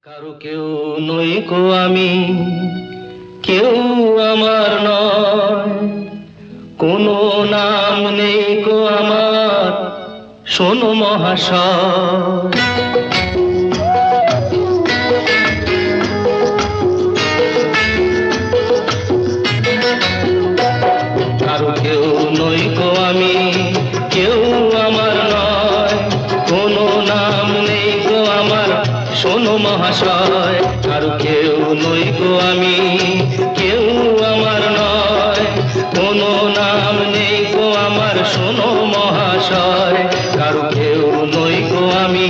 কারো কেউ নই গো আমি, কেউ আমার নয়, কোনো নাম নেই গো আমার, শোনো মহাশয়। কারো কেউ নই গো আমি, কেউ আমার নয়, কোনো নাম নেই গো আমার, শোনো মহাশয়। কারো কেউ নই গো আমি, কেউ আমার নয়, কোনো নাম নেই গো আমার, শোনো মহাশয়। কারো কেউ নই গো আমি।